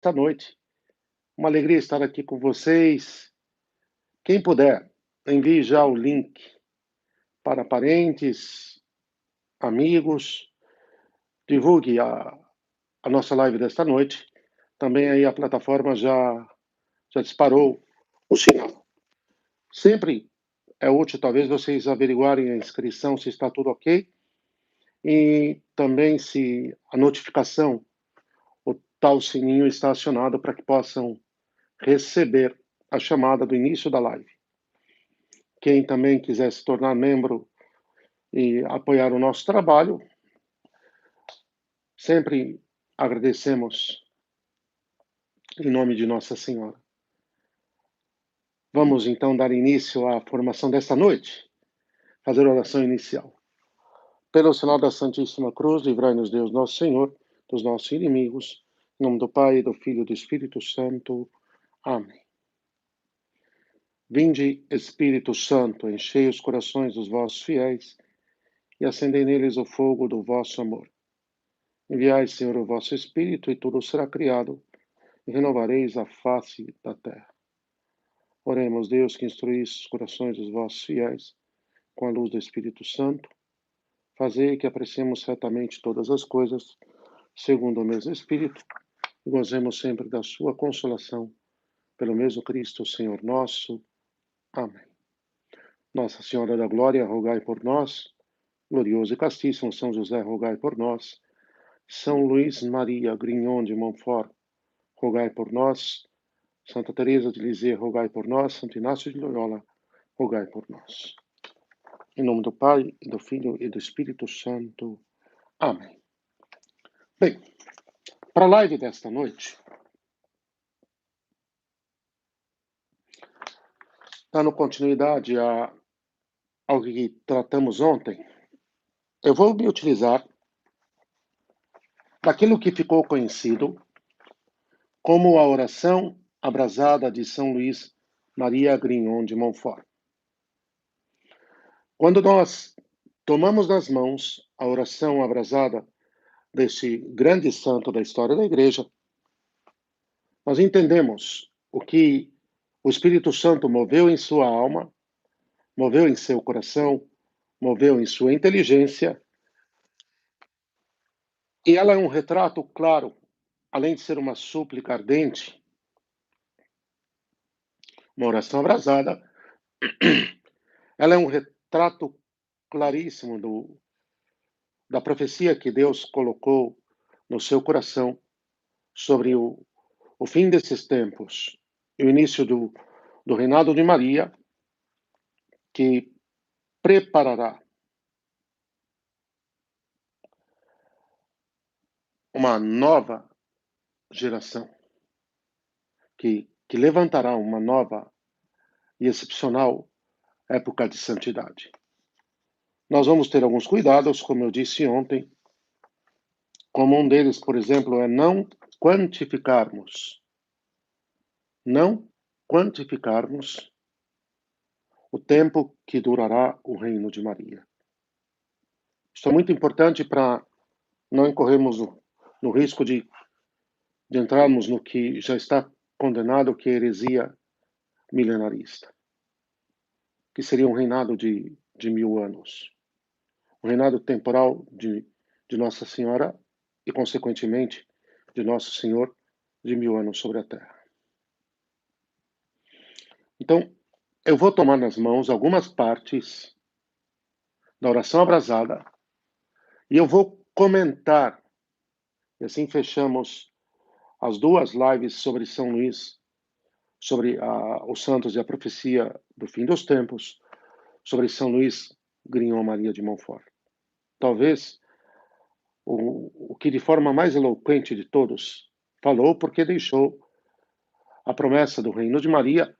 esta noite. Uma alegria estar aqui com vocês. Quem puder, envie já o link para parentes, amigos, divulgue a nossa live desta noite. Também aí a plataforma já disparou o sinal. Sempre é útil, talvez, vocês averiguarem a inscrição, se está tudo ok, e também se a notificação, o tal sininho está acionado para que possam receber a chamada do início da live. Quem também quiser se tornar membro e apoiar o nosso trabalho, sempre agradecemos em nome de Nossa Senhora. Vamos então dar início à formação desta noite, fazer a oração inicial. Pelo sinal da Santíssima Cruz, livrai-nos Deus Nosso Senhor dos nossos inimigos, em nome do Pai, do Filho e do Espírito Santo. Amém. Vinde, Espírito Santo, enchei os corações dos vossos fiéis e acendei neles o fogo do vosso amor. Enviai, Senhor, o vosso Espírito, e tudo será criado, e renovareis a face da terra. Oremos, Deus, que instruís os corações dos vossos fiéis, com a luz do Espírito Santo, fazei que apreciemos retamente todas as coisas, segundo o mesmo Espírito, e gozemos sempre da sua consolação, pelo mesmo Cristo, Senhor nosso. Amém. Nossa Senhora da Glória, rogai por nós. Glorioso e castíssimo São José, rogai por nós. São Luís Maria Grignon de Montfort, rogai por nós. Santa Teresa de Lisieux, rogai por nós. Santo Inácio de Loyola, rogai por nós. Em nome do Pai, e do Filho e do Espírito Santo. Amém. Bem, para a live desta noite, dando continuidade ao que tratamos ontem, eu vou me utilizar daquilo que ficou conhecido como a oração abrasada de São Luís Maria Grignon de Montfort. Quando nós tomamos nas mãos a oração abrasada deste grande santo da história da Igreja, nós entendemos o que o Espírito Santo moveu em sua alma, moveu em seu coração, moveu em sua inteligência, e ela é um retrato claro, além de ser uma súplica ardente, uma oração abrasada, ela é um retrato claríssimo da profecia que Deus colocou no seu coração sobre o fim desses tempos e o início do reinado de Maria, que preparará uma nova geração, que levantará uma nova e excepcional época de santidade. Nós vamos ter alguns cuidados, como eu disse ontem, como um deles, por exemplo, é não quantificarmos o tempo que durará o reino de Maria. Isso é muito importante para não incorrermos no risco de entrarmos no que já está condenado, que é heresia milenarista, que seria um reinado de 1000 anos. O reinado temporal de Nossa Senhora e, consequentemente, de Nosso Senhor, de 1000 anos sobre a terra. Então, eu vou tomar nas mãos algumas partes da oração abrasada e eu vou comentar, e assim fechamos as duas lives sobre São Luís, sobre os santos e a profecia do fim dos tempos, sobre São Luís Grignon Maria de Montfort. Talvez o que de forma mais eloquente de todos falou, porque deixou a promessa do reino de Maria,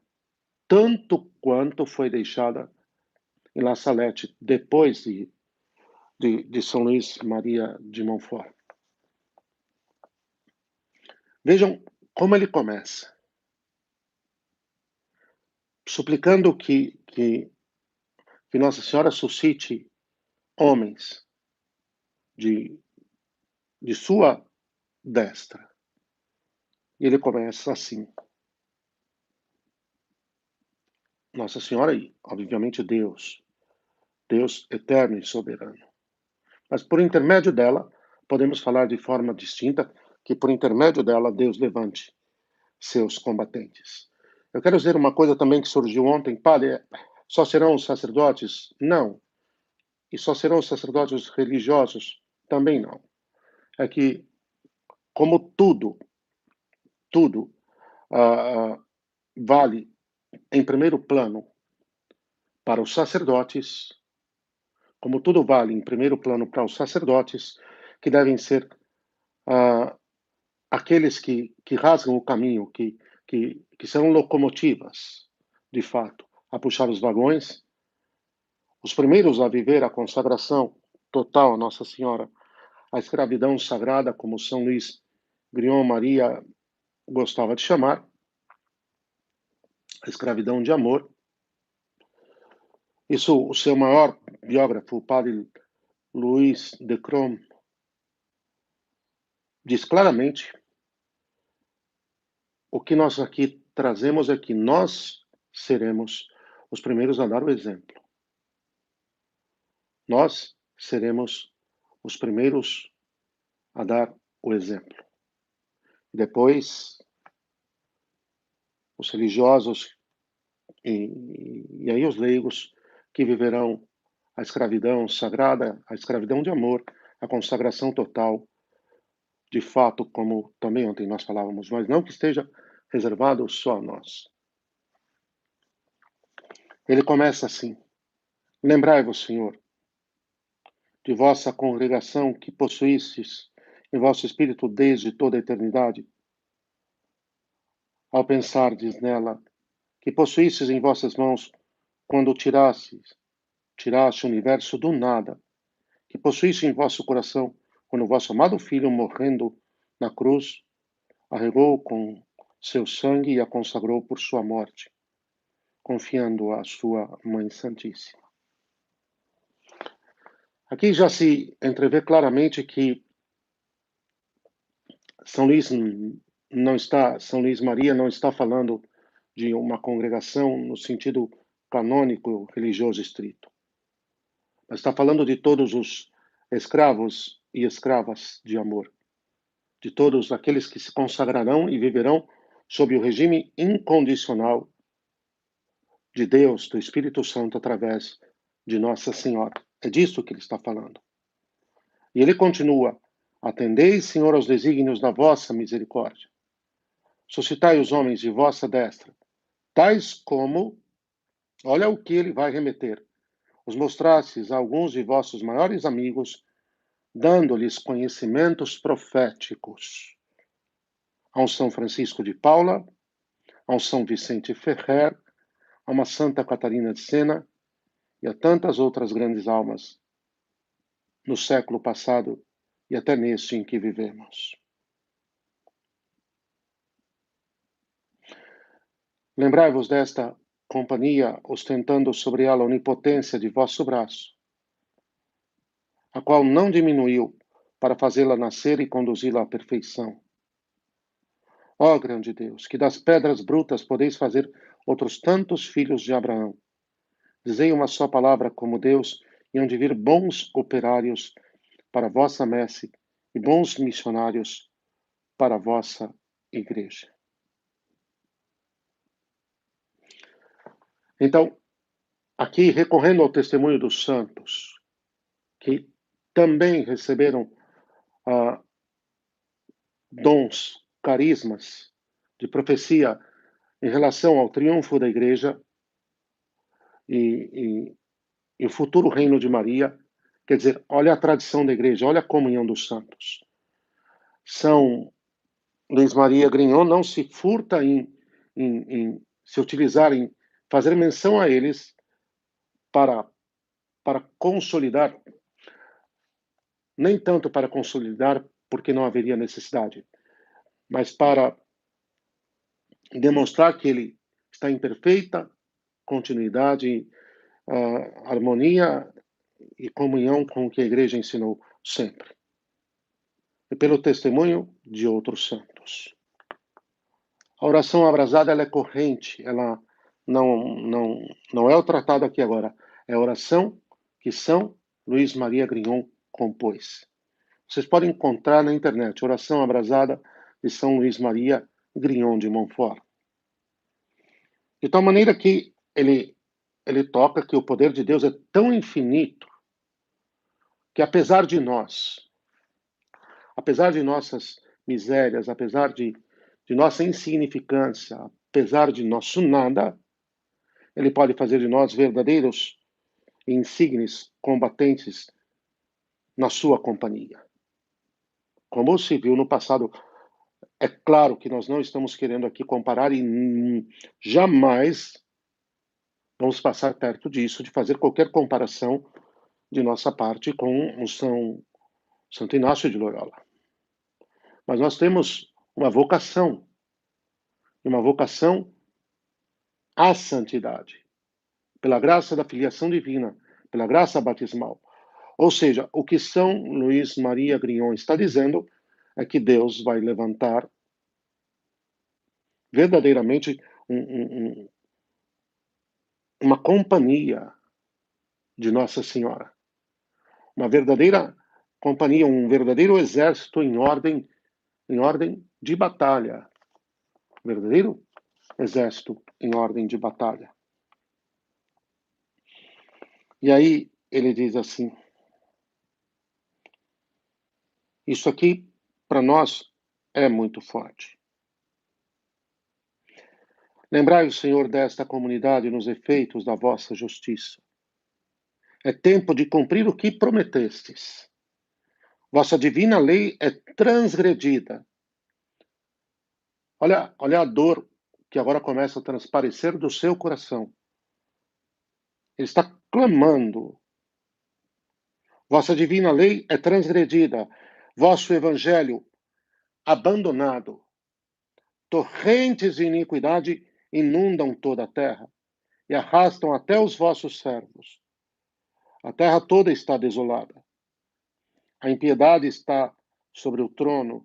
tanto quanto foi deixada em La Salette depois de São Luís Maria de Montfort. Vejam como ele começa, suplicando que Nossa Senhora suscite homens de sua destra, E ele começa assim. Nossa Senhora e, obviamente, Deus. Deus eterno e soberano. Mas por intermédio dela, podemos falar de forma distinta que por intermédio dela Deus levante seus combatentes. Eu quero dizer uma coisa também que surgiu ontem, padre, só serão os sacerdotes? Não. E só serão os sacerdotes religiosos? Também não. É que, como tudo vale em primeiro plano para os sacerdotes, como tudo vale em primeiro plano para os sacerdotes, que devem ser aqueles que rasgam o caminho, que são locomotivas, de fato, a puxar os vagões, os primeiros a viver a consagração total a Nossa Senhora, a escravidão sagrada, como São Luís Grion Maria gostava de chamar, a escravidão de amor. Isso, o seu maior biógrafo, o padre Luís de Crom, diz claramente: o que nós aqui trazemos é que nós seremos os primeiros a dar o exemplo. Nós seremos os primeiros a dar o exemplo. Depois, os religiosos e aí os leigos que viverão a escravidão sagrada, a escravidão de amor, a consagração total, de fato, como também ontem nós falávamos, mas não que esteja reservado só a nós. Ele começa assim: lembrai-vos, Senhor, de vossa congregação que possuístes em vosso espírito desde toda a eternidade, ao pensardes nela, que possuístes em vossas mãos quando tiraste o universo do nada, que possuíste em vosso coração quando o vosso amado Filho, morrendo na cruz, arregou com seu sangue e a consagrou por sua morte, confiando à sua Mãe Santíssima. Aqui já se entrevê claramente que São Luís São Luís Maria não está falando de uma congregação no sentido canônico religioso estrito, mas está falando de todos os escravos e escravas de amor, de todos aqueles que se consagrarão e viverão sob o regime incondicional de Deus, do Espírito Santo, através de Nossa Senhora. É disso que ele está falando. E ele continua: atendei, Senhor, aos desígnios da vossa misericórdia. Suscitai os homens de vossa destra, tais como, olha o que ele vai remeter, os mostrastes a alguns de vossos maiores amigos, dando-lhes conhecimentos proféticos. A um São Francisco de Paula, a um São Vicente Ferrer, a uma Santa Catarina de Sena e a tantas outras grandes almas no século passado e até neste em que vivemos. Lembrai-vos desta companhia, ostentando sobre ela a onipotência de vosso braço, a qual não diminuiu para fazê-la nascer e conduzi-la à perfeição. Ó grande Deus, que das pedras brutas podeis fazer outros tantos filhos de Abraão. Dizei uma só palavra como Deus, e hão de vir bons operários para a vossa messe e bons missionários para a vossa igreja. Então, aqui recorrendo ao testemunho dos santos, que também receberam dons, carismas de profecia em relação ao triunfo da igreja e o futuro reino de Maria, quer dizer, olha a tradição da igreja, olha a comunhão dos santos. São Luís Maria Grignon não se furta em se utilizar, em fazer menção a eles para consolidar, nem tanto para consolidar, porque não haveria necessidade, mas para demonstrar que ele está em perfeita continuidade, harmonia e comunhão com o que a igreja ensinou sempre. E pelo testemunho de outros santos. A oração abrasada, ela é corrente, ela não é o tratado aqui agora, é a oração que São Luís Maria Grignon compôs. Vocês podem encontrar na internet, Oração Abrasada de São Luís Maria Grignon de Montfort. De tal maneira que ele toca que o poder de Deus é tão infinito que apesar de nossas misérias, apesar de nossa insignificância, apesar de nosso nada, ele pode fazer de nós verdadeiros e insignes combatentes na sua companhia. Como se viu no passado, é claro que nós não estamos querendo aqui comparar e jamais vamos passar perto disso, de fazer qualquer comparação de nossa parte com o Santo Inácio de Loyola. Mas nós temos uma vocação à santidade, pela graça da filiação divina, pela graça batismal. Ou seja, o que São Luís Maria Grignon está dizendo é que Deus vai levantar verdadeiramente uma companhia de Nossa Senhora. Uma verdadeira companhia, um verdadeiro exército em ordem de batalha. Verdadeiro exército em ordem de batalha. E aí ele diz assim: isso aqui para nós é muito forte. Lembrai o Senhor desta comunidade nos efeitos da vossa justiça. É tempo de cumprir o que prometestes. Vossa divina lei é transgredida. Olha a dor que agora começa a transparecer do seu coração. Ele está clamando. Vossa divina lei é transgredida. Vosso evangelho abandonado. Torrentes de iniquidade inundam toda a terra e arrastam até os vossos servos. A terra toda está desolada. A impiedade está sobre o trono.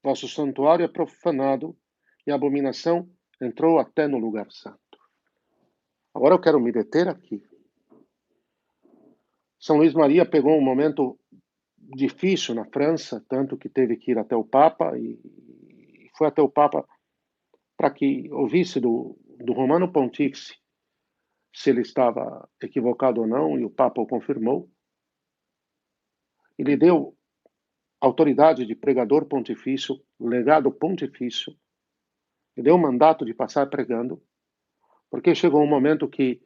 Vosso santuário é profanado e a abominação entrou até no lugar santo. Agora eu quero me deter aqui. São Luís Maria pegou um momento difícil na França, tanto que teve que ir até o Papa e foi até o Papa para que ouvisse do Romano Pontífice se ele estava equivocado ou não, e o Papa o confirmou. Ele deu autoridade de pregador pontifício, legado pontifício, e deu o mandato de passar pregando, porque chegou um momento que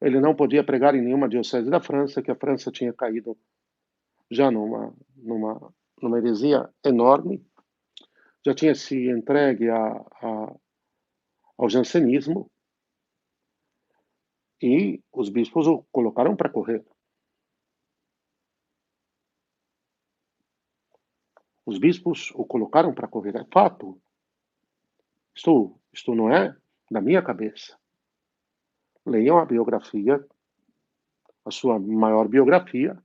ele não podia pregar em nenhuma diocese da França, que a França tinha caído já numa heresia enorme, já tinha se entregue ao jansenismo, e os bispos o colocaram para correr. Os bispos o colocaram para correr. É fato. Isto não é da minha cabeça. Leiam a biografia, a sua maior biografia,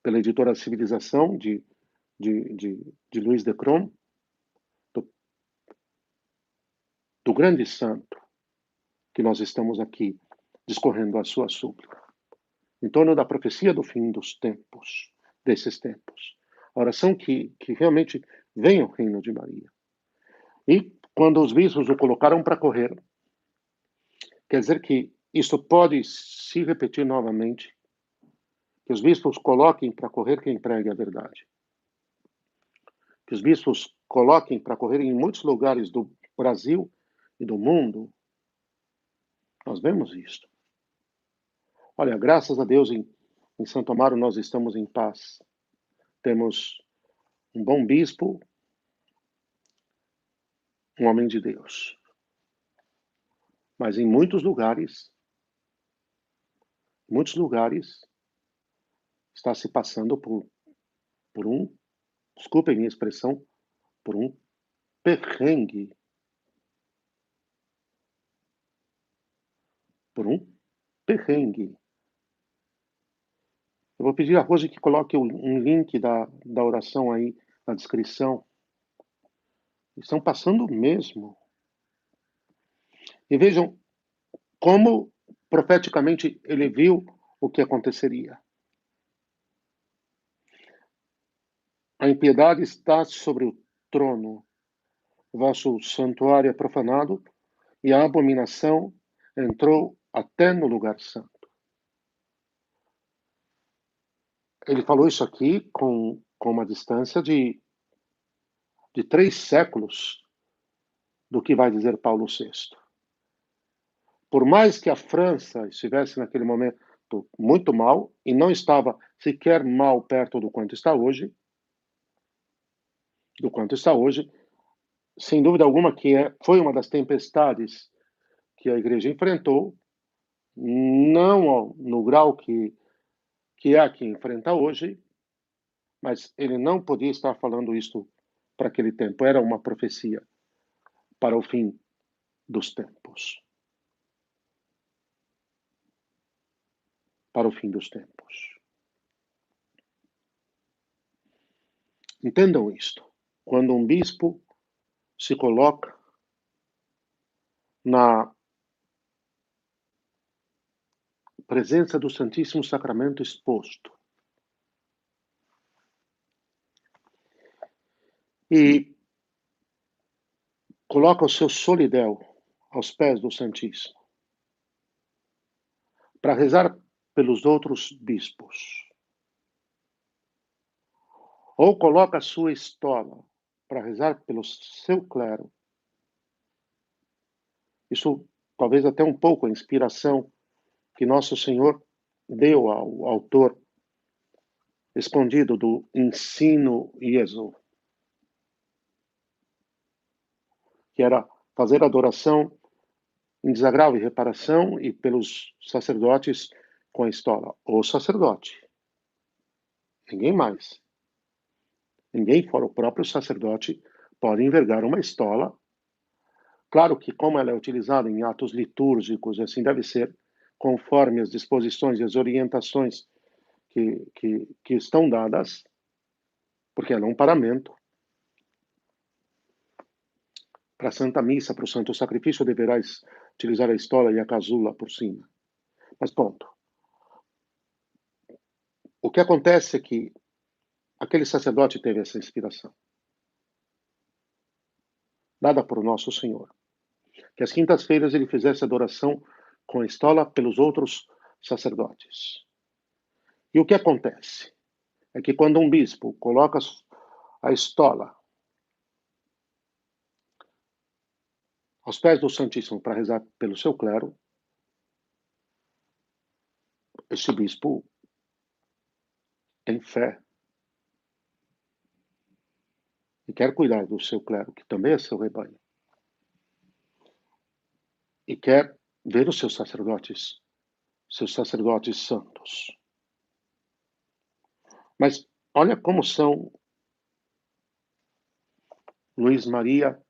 pela editora Civilização, de Luiz de Crom, do grande santo, que nós estamos aqui discorrendo a sua súplica, em torno da profecia do fim dos tempos, desses tempos. A oração que realmente venha o reino de Maria. E quando os bispos o colocaram para correr, quer dizer que isso pode se repetir novamente, que os bispos coloquem para correr quem pregue a verdade. Que os bispos coloquem para correr em muitos lugares do Brasil e do mundo. Nós vemos isso. Olha, graças a Deus, em Santo Amaro nós estamos em paz. Temos um bom bispo, um homem de Deus. Mas em muitos lugares, está se passando por um, desculpem minha expressão, por um perrengue. Por um perrengue. Eu vou pedir a Rose que coloque um link da oração aí na descrição. Estão passando mesmo. E vejam como profeticamente ele viu o que aconteceria. A impiedade está sobre o trono, vosso santuário é profanado, e a abominação entrou até no lugar santo. Ele falou isso aqui com uma distância de 3 séculos do que vai dizer Paulo VI. Por mais que a França estivesse naquele momento muito mal, e não estava sequer mal perto do quanto está hoje, sem dúvida alguma que foi uma das tempestades que a igreja enfrentou, não no grau que é a que enfrenta hoje, mas ele não podia estar falando isso para aquele tempo. Era uma profecia para o fim dos tempos. Para o fim dos tempos. Entendam isto. Quando um bispo se coloca na presença do Santíssimo Sacramento exposto e coloca o seu solidel aos pés do Santíssimo para rezar pelos outros bispos, ou coloca a sua estola para rezar pelo seu clero, isso talvez até um pouco a inspiração que Nosso Senhor deu ao autor escondido do Ensino Jesu, que era fazer adoração em desagravo e reparação, e pelos sacerdotes com a estola. O sacerdote. Ninguém mais. Ninguém fora o próprio sacerdote pode envergar uma estola. Claro que, como ela é utilizada em atos litúrgicos, assim deve ser, conforme as disposições e as orientações que estão dadas, porque ela é um paramento. Para a Santa Missa, para o Santo Sacrifício, deverás utilizar a estola e a casula por cima. Mas ponto. O que acontece é que aquele sacerdote teve essa inspiração, dada por Nosso Senhor, que às quintas-feiras ele fizesse adoração com a estola pelos outros sacerdotes. E o que acontece é que quando um bispo coloca a estola aos pés do Santíssimo para rezar pelo seu clero, esse bispo tem fé e quer cuidar do seu clero, que também é seu rebanho, e quer ver os seus sacerdotes santos. Mas olha como são. Luís Maria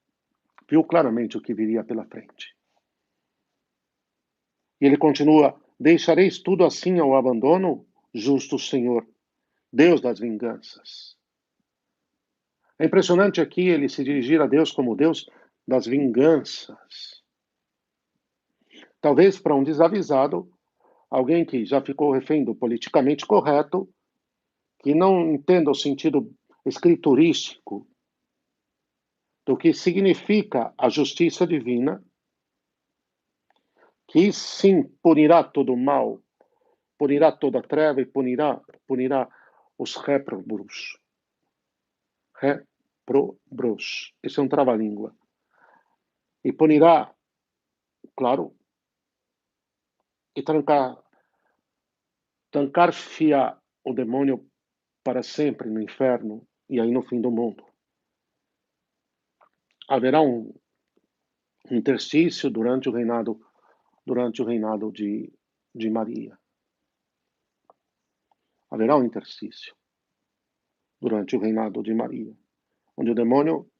viu claramente o que viria pela frente. E ele continua: deixareis tudo assim ao abandono, justo Senhor, Deus das vinganças. É impressionante aqui ele se dirigir a Deus como Deus das vinganças. Talvez para um desavisado, alguém que já ficou refém do politicamente correto, que não entenda o sentido escriturístico do que significa a justiça divina, que sim punirá todo o mal, punirá toda a treva e punirá os réprobos. Réprobos. Esse é um trava-língua. E punirá, claro, e trancar-se-á o demônio para sempre no inferno e aí no fim do mundo. Haverá um interstício durante o reinado de Maria. Haverá um interstício durante o reinado de Maria, onde o demônio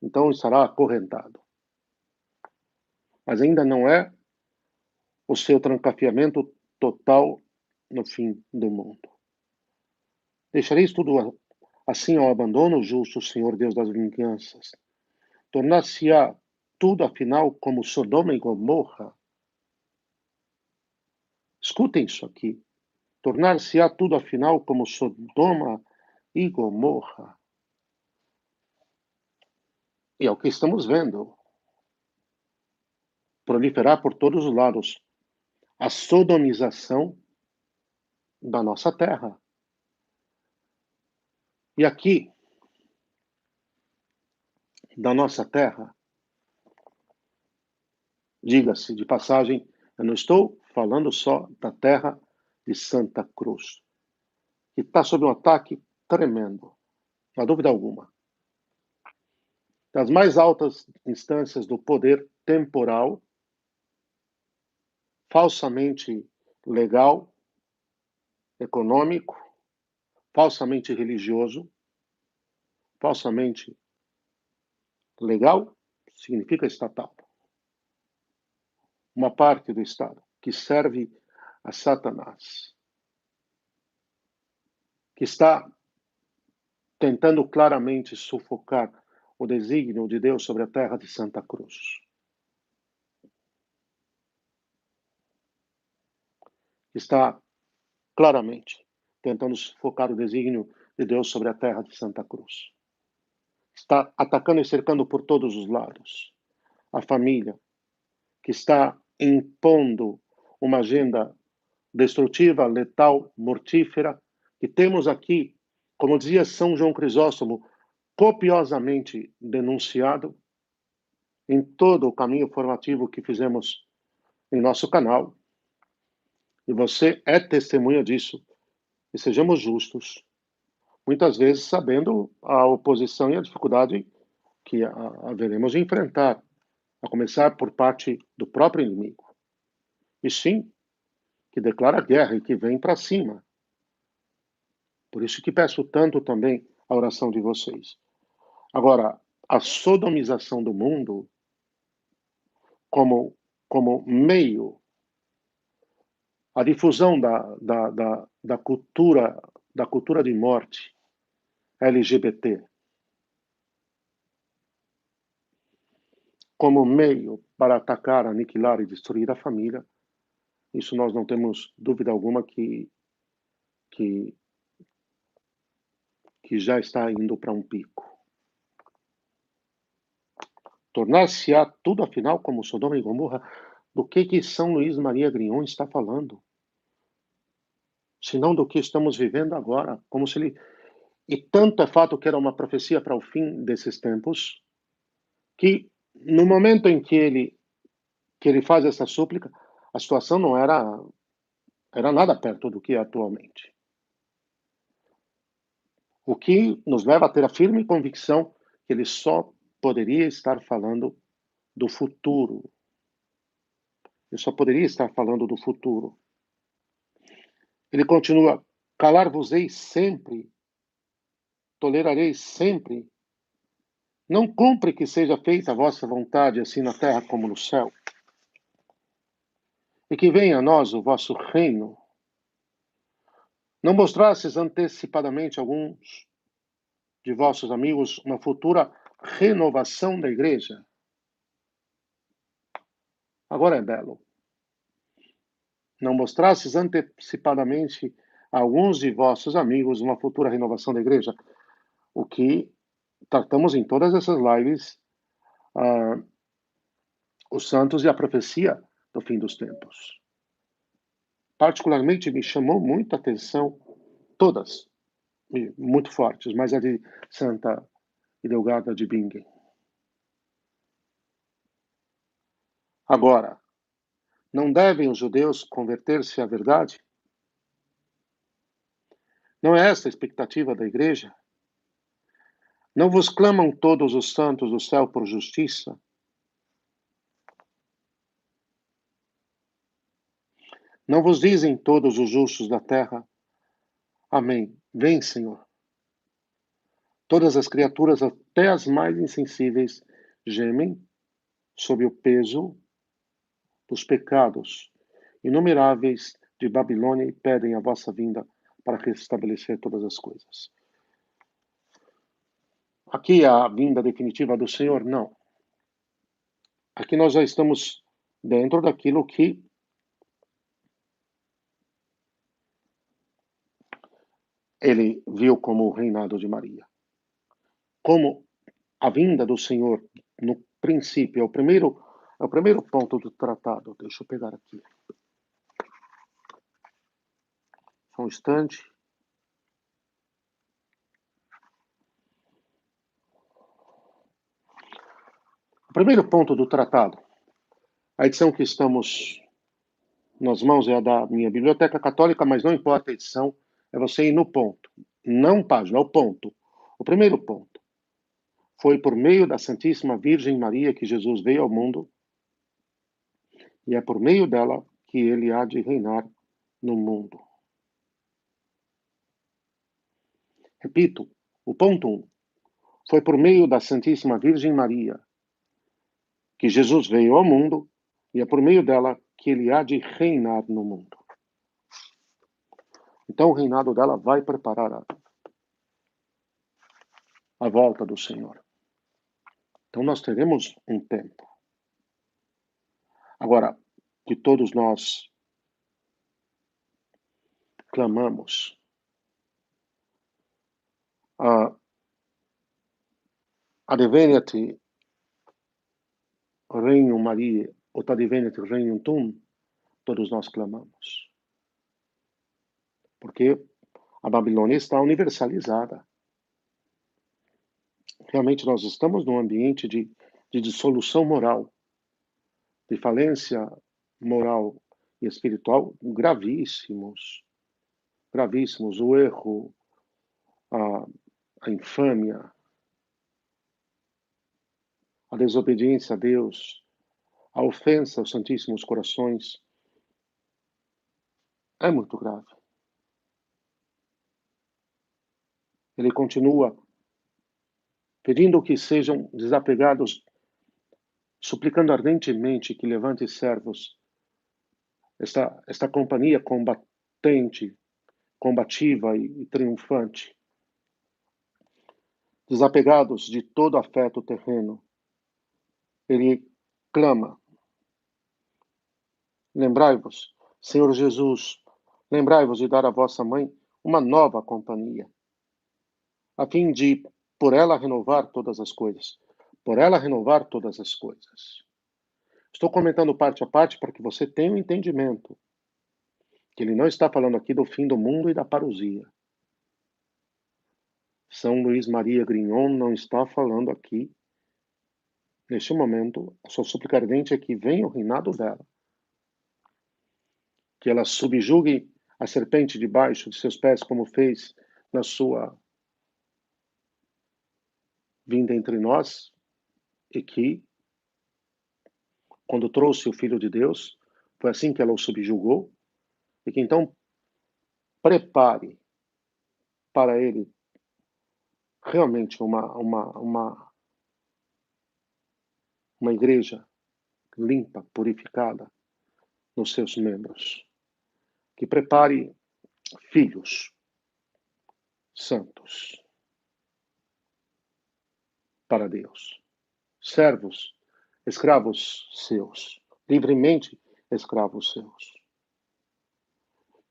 então estará acorrentado. Mas ainda não é o seu trancafiamento total no fim do mundo. Deixareis tudo assim ao abandono, justo Senhor Deus das vinganças. Tornar-se-á tudo, afinal, como Sodoma e Gomorra. Escutem isso aqui. Tornar-se-á tudo, afinal, como Sodoma e Gomorra. E é o que estamos vendo proliferar por todos os lados. A sodomização da nossa terra. E aqui, da nossa terra, diga-se de passagem, eu não estou falando só da terra de Santa Cruz, que está sob um ataque tremendo, não há dúvida alguma. Das mais altas instâncias do poder temporal, falsamente legal, econômico, falsamente religioso, falsamente legal, significa estatal. Uma parte do Estado que serve a Satanás, que está tentando claramente sufocar o desígnio de Deus sobre a terra de Santa Cruz. Está claramente tentando sufocar o desígnio de Deus sobre a terra de Santa Cruz. Está atacando e cercando por todos os lados a família, que está impondo uma agenda destrutiva, letal, mortífera, que temos aqui, como dizia São João Crisóstomo, copiosamente denunciado em todo o caminho formativo que fizemos em nosso canal. E você é testemunha disso. E sejamos justos, muitas vezes sabendo a oposição e a dificuldade que haveremos de enfrentar, a começar por parte do próprio inimigo. E sim, que declara guerra e que vem para cima. Por isso que peço tanto também a oração de vocês. Agora, a sodomização do mundo como meio, a difusão da cultura de morte LGBT, como meio para atacar, aniquilar e destruir a família, isso nós não temos dúvida alguma que, que já está indo para um pico. Tornar-se-á tudo, afinal, como Sodoma e Gomorra. Do que São Luís Maria Grignon está falando? Senão do que estamos vivendo agora, como se ele... E tanto é fato que era uma profecia para o fim desses tempos, que no momento em que ele faz essa súplica, a situação não era nada perto do que é atualmente. O que nos leva a ter a firme convicção que ele só poderia estar falando do futuro. Ele só poderia estar falando do futuro. Ele continua: calar-vos-ei sempre, tolerareis sempre. Não cumpre que seja feita a vossa vontade, assim na terra como no céu. E que venha a nós o vosso reino. Não mostrastes antecipadamente alguns de vossos amigos uma futura renovação da igreja? Agora é belo. Não mostrastes antecipadamente a alguns de vossos amigos uma futura renovação da igreja? O que tratamos em todas essas lives, os santos e a profecia do fim dos tempos. Particularmente me chamou muito a atenção, todas, muito fortes, mas a de Santa Idelgarda de Bingen. Agora, não devem os judeus converter-se à verdade? Não é esta a expectativa da igreja? Não vos clamam todos os santos do céu por justiça? Não vos dizem todos os justos da terra: Amém. Vem, Senhor. Todas as criaturas, até as mais insensíveis, gemem sob o peso dos pecados inumeráveis de Babilônia e pedem a vossa vinda para restabelecer todas as coisas. Aqui a vinda definitiva do Senhor? Não. aqui nós já estamos dentro daquilo que ele viu como o reinado de Maria. Como a vinda do Senhor, no princípio, é o primeiro ponto do tratado. Deixa eu pegar aqui. Só um instante. O primeiro ponto do tratado, a edição que estamos nas mãos é a da minha biblioteca católica, mas não importa a edição, é você ir no ponto. Não página, é o ponto. O primeiro ponto. Foi por meio da Santíssima Virgem Maria que Jesus veio ao mundo, e é por meio dela que ele há de reinar no mundo. Repito, o ponto 1. Foi por meio da Santíssima Virgem Maria que Jesus veio ao mundo, e é por meio dela que ele há de reinar no mundo. Então o reinado dela vai preparar a volta do Senhor. Então nós teremos um tempo. Agora, que todos nós clamamos, adveniat regnum Mariae, ut adveniat regnum tuum, todos nós clamamos. Porque a Babilônia está universalizada. Realmente nós estamos num ambiente de dissolução moral, de falência moral e espiritual gravíssimos. Gravíssimos. O erro, a infâmia, a desobediência a Deus, a ofensa aos Santíssimos Corações é muito grave. Ele continua pedindo que sejam desapegados, suplicando ardentemente que levante servos, esta companhia combatente, combativa e triunfante, desapegados de todo afeto terreno. Ele clama: lembrai-vos, Senhor Jesus, lembrai-vos de dar à vossa mãe uma nova companhia, a fim de, por ela, renovar todas as coisas. Por ela, renovar todas as coisas. Estou comentando parte a parte para que você tenha um entendimento que ele não está falando aqui do fim do mundo e da parousia. São Luís Maria Grignon não está falando aqui, neste momento, a sua súplica ardente é que venha o reinado dela, que ela subjugue a serpente debaixo de seus pés, como fez na sua vinda entre nós, e que, quando trouxe o Filho de Deus, foi assim que ela o subjugou, e que então prepare para ele realmente uma igreja limpa, purificada nos seus membros. Que prepare filhos santos para Deus. Servos, escravos seus, livremente escravos seus.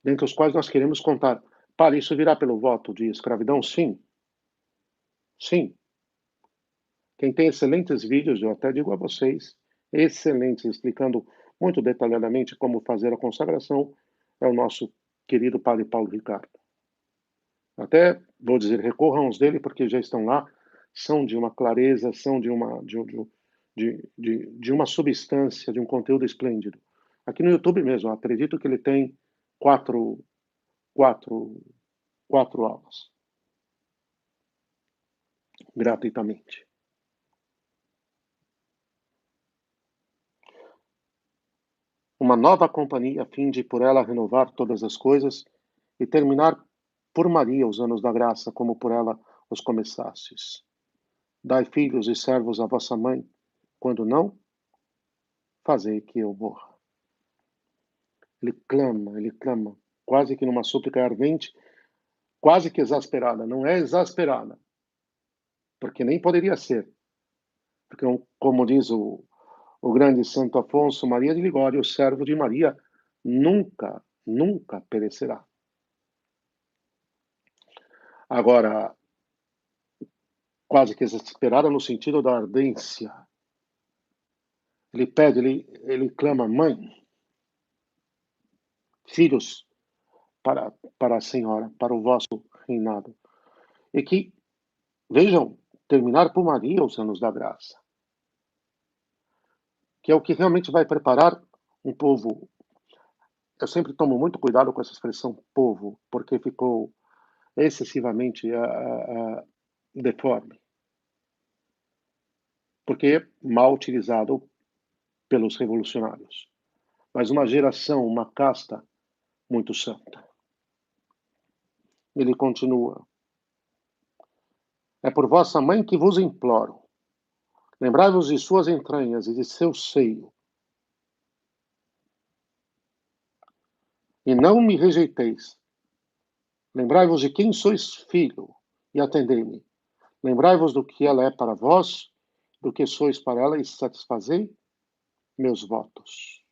Dentre os quais nós queremos contar. Para isso virá pelo voto de escravidão? Sim. Sim. Quem tem excelentes vídeos, eu até digo a vocês, excelentes, explicando muito detalhadamente como fazer a consagração, é o nosso querido Padre Paulo Ricardo. Até, vou dizer, recorram aos dele, porque já estão lá, são de uma clareza, são de uma substância, de um conteúdo esplêndido. Aqui no YouTube mesmo, acredito que ele tem quatro aulas. Gratuitamente. Uma nova companhia a fim de por ela renovar todas as coisas e terminar por Maria os anos da graça, como por ela os começastes. Dai filhos e servos à vossa mãe, quando não, fazei que eu morra. Ele clama, quase que numa súplica ardente, quase que exasperada. Não é exasperada, porque nem poderia ser. Porque, como diz o O grande Santo Afonso Maria de Ligório, servo de Maria, nunca, nunca perecerá. Agora, quase que exasperada no sentido da ardência, ele pede, ele clama, mãe, filhos, para a Senhora, para o vosso reinado. E que, vejam, terminar por Maria os anos da graça, que é o que realmente vai preparar um povo. Eu sempre tomo muito cuidado com essa expressão povo, porque ficou excessivamente deforme, porque é mal utilizado pelos revolucionários. Mas uma geração, uma casta muito santa. Ele continua. É por vossa mãe que vos imploro. Lembrai-vos de suas entranhas e de seu seio. E não me rejeiteis. Lembrai-vos de quem sois filho e atendei-me. Lembrai-vos do que ela é para vós, do que sois para ela e satisfazei meus votos.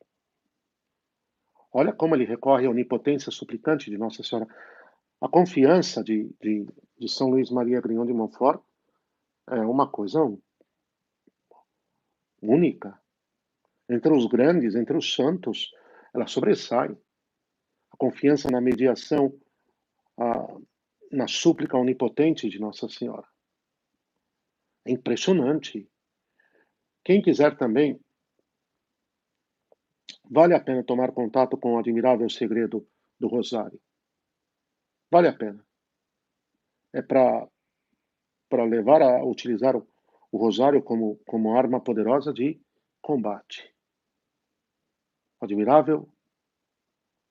Olha como ele recorre à onipotência suplicante de Nossa Senhora. A confiança de São Luís Maria Grignon de Montfort é uma coisa única. Entre os grandes, entre os santos, ela sobressai. A confiança na mediação, na súplica onipotente de Nossa Senhora. É impressionante. Quem quiser também, vale a pena tomar contato com o admirável segredo do Rosário. Vale a pena. É para levar a utilizar o Rosário como arma poderosa de combate. Admirável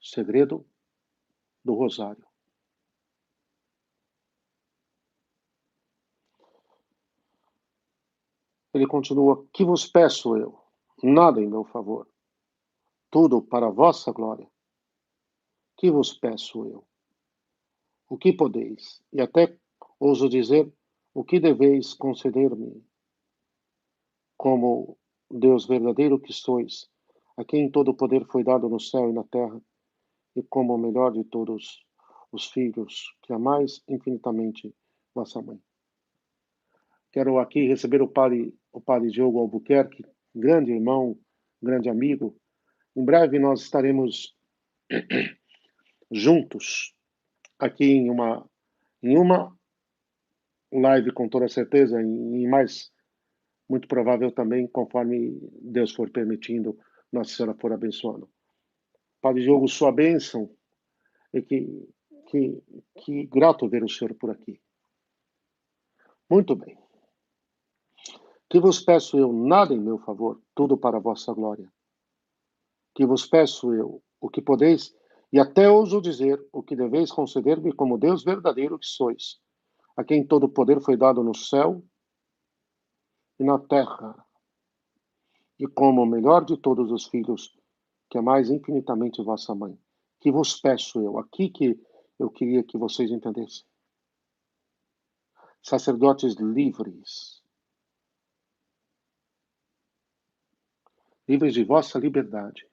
segredo do Rosário. Ele continua, que vos peço eu, nada em meu favor, tudo para a vossa glória. Que vos peço eu? O que podeis? E até ouso dizer, o que deveis conceder-me? Como Deus verdadeiro que sois, a quem todo o poder foi dado no céu e na terra, e como o melhor de todos os filhos, que amais infinitamente vossa mãe. Quero aqui receber o padre Diogo Albuquerque, grande irmão, grande amigo. Em breve nós estaremos juntos aqui em uma live, com toda certeza, e mais, muito provável também, conforme Deus for permitindo, Nossa Senhora for abençoando. Padre Diogo, sua bênção, e que grato ver o senhor por aqui. Muito bem. Que vos peço eu, nada em meu favor, tudo para a vossa glória. Que vos peço eu, o que podeis, e até ouso dizer, o que deveis conceder-me como Deus verdadeiro que sois, a quem todo o poder foi dado no céu e na terra, e como o melhor de todos os filhos, que amais infinitamente vossa mãe. Que vos peço eu, aqui que eu queria que vocês entendessem. Sacerdotes livres, livres de vossa liberdade.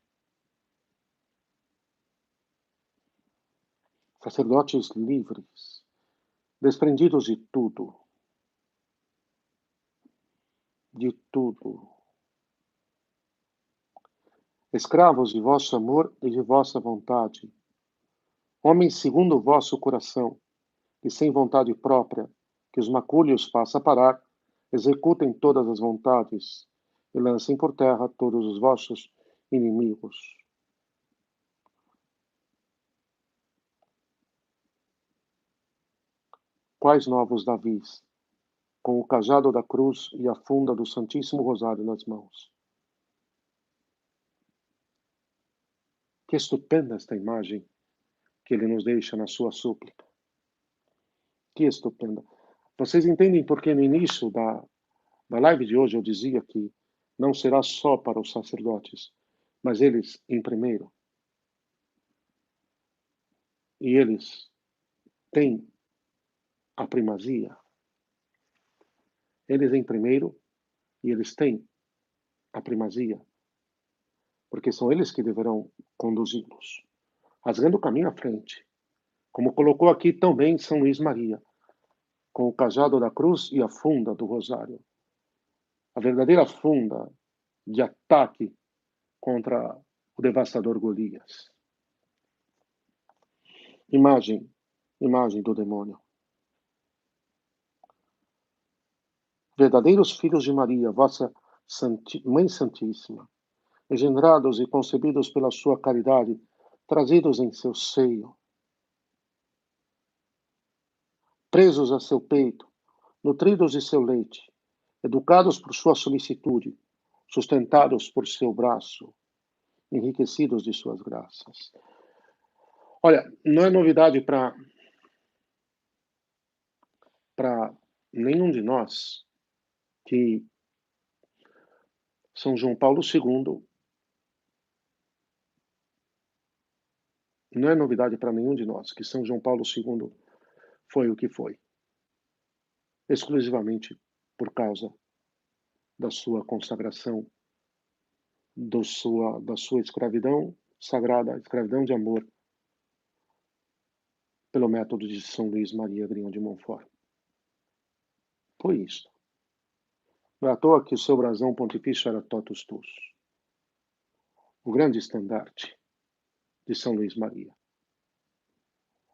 Sacerdotes livres, desprendidos de tudo, de tudo. Escravos de vosso amor e de vossa vontade. Homens segundo o vosso coração, e sem vontade própria, que os macúlios faça parar, executem todas as vontades, e lancem por terra todos os vossos inimigos. Quais novos Davis, com o cajado da cruz e a funda do Santíssimo Rosário nas mãos. Que estupenda esta imagem que ele nos deixa na sua súplica. Que estupenda. Vocês entendem por que no início da live de hoje eu dizia que não será só para os sacerdotes, mas eles em primeiro. E eles têm a primazia. Eles em primeiro e eles têm a primazia, porque são eles que deverão conduzi-los, rasgando o caminho à frente, como colocou aqui também São Luís Maria, com o cajado da cruz e a funda do rosário, a verdadeira funda de ataque contra o devastador Golias. Imagem do demônio. Verdadeiros filhos de Maria, vossa Mãe Santíssima, engendrados e concebidos pela sua caridade, trazidos em seu seio, presos a seu peito, nutridos de seu leite, educados por sua solicitude, sustentados por seu braço, enriquecidos de suas graças. Olha, não é novidade para nenhum de nós que São João Paulo II, não é novidade para nenhum de nós que São João Paulo II foi o que foi, exclusivamente por causa da sua consagração, da sua escravidão sagrada, escravidão de amor, pelo método de São Luís Maria Grignion de Montfort. Foi isso. Não é à toa que o seu brasão pontifício era Totus Tuus, o grande estandarte de São Luís Maria.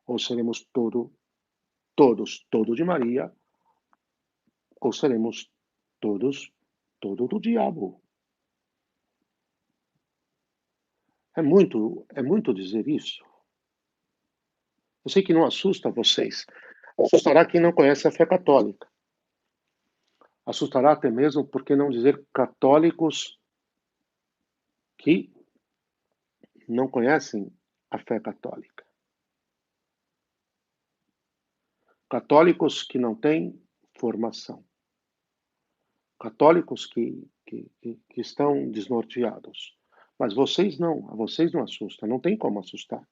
Ou seremos todos de Maria, ou seremos todos do diabo. É muito dizer isso. Eu sei que não assusta vocês. Assustará quem não conhece a fé católica. Assustará até mesmo, por que não dizer, católicos que não conhecem a fé católica. Católicos que não têm formação. Católicos que estão desnorteados. Mas vocês não assustam, não tem como assustar.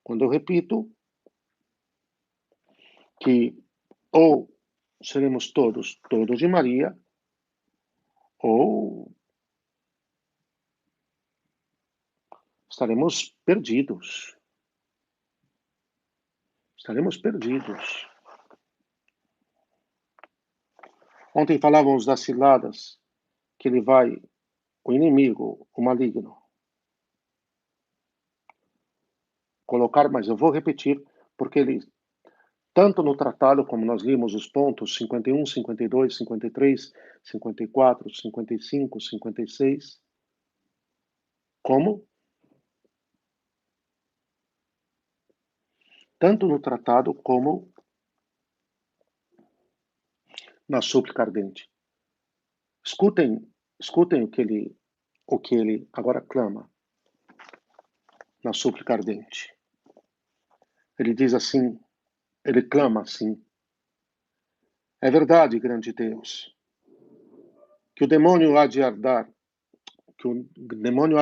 Quando eu repito que ou seremos todos de Maria, ou estaremos perdidos. Estaremos perdidos. Ontem falávamos das ciladas que ele vai, o inimigo, o maligno, colocar, mas eu vou repetir, porque ele, tanto no tratado, como nós limos os pontos 51, 52, 53, 54, 55, 56, como tanto no tratado como na súplica ardente. Escutem o que ele agora clama na súplica ardente. Ele diz assim, ele clama assim: é verdade, grande Deus, que o demônio há de armar, que o demônio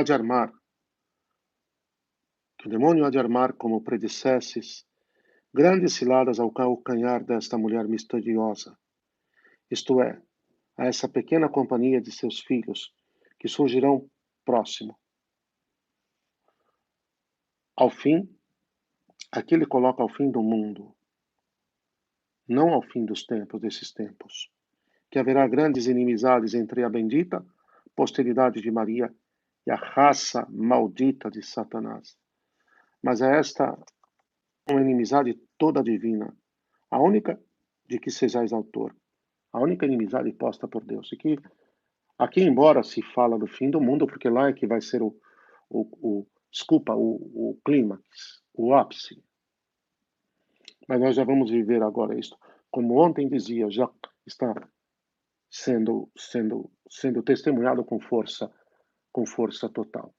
há de armar, como predissesses, grandes ciladas ao calcanhar desta mulher misteriosa, isto é, a essa pequena companhia de seus filhos, que surgirão próximo. Ao fim, aqui ele coloca ao fim do mundo, não ao fim desses tempos, que haverá grandes inimizades entre a bendita posteridade de Maria e a raça maldita de Satanás. Mas é esta uma inimizade toda divina, a única de que sejais autor, a única inimizade posta por Deus. E que aqui, embora se fala do fim do mundo, porque lá é que vai ser o clímax, o ápice. Mas nós já vamos viver agora isto. Como ontem dizia, já está sendo testemunhado com força total.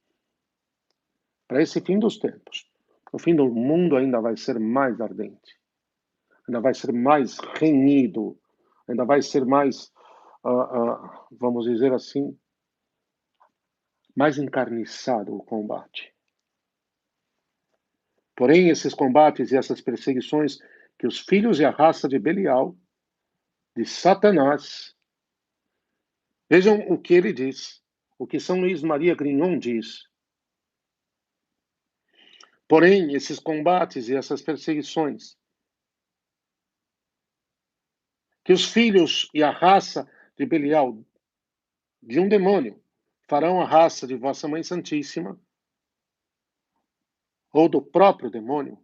Para esse fim dos tempos, o fim do mundo ainda vai ser mais ardente, ainda vai ser mais renhido, ainda vai ser mais, vamos dizer assim, mais encarniçado o combate. Porém, esses combates e essas perseguições que os filhos e a raça de Belial, de Satanás, Vejam o que ele diz, o que São Luís Maria Grignon diz. Porém, esses combates e essas perseguições, que os filhos e a raça de Belial, de um demônio, farão a raça de vossa Mãe Santíssima, ou do próprio demônio,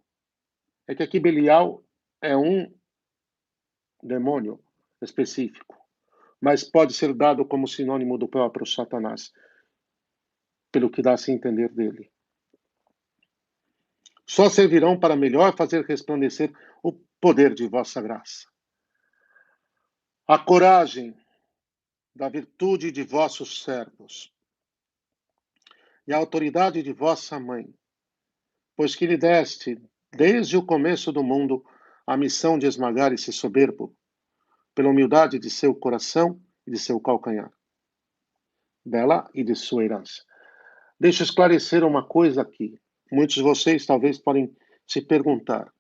é que aqui Belial é um demônio específico, mas pode ser dado como sinônimo do próprio Satanás, pelo que dá-se a entender dele. Só servirão para melhor fazer resplandecer o poder de vossa graça. A coragem da virtude de vossos servos e a autoridade de vossa mãe, pois que lhe deste, desde o começo do mundo, a missão de esmagar esse soberbo, pela humildade de seu coração e de seu calcanhar, dela e de sua herança. Deixa eu esclarecer uma coisa aqui. Muitos de vocês talvez podem se perguntar,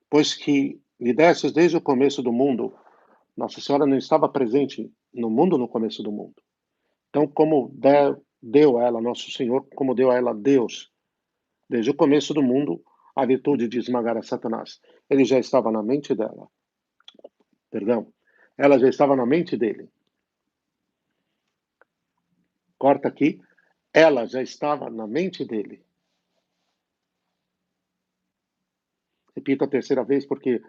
pois que lhe destes desde o começo do mundo, Nossa Senhora não estava presente no mundo no começo do mundo. Então, como deu a ela Nosso Senhor, como deu a ela Deus, desde o começo do mundo, a virtude de esmagar a Satanás. Ele já estava na mente dela. Perdão. Ela já estava na mente dele. Corta aqui. Ela já estava na mente dele. Repito a terceira vez porque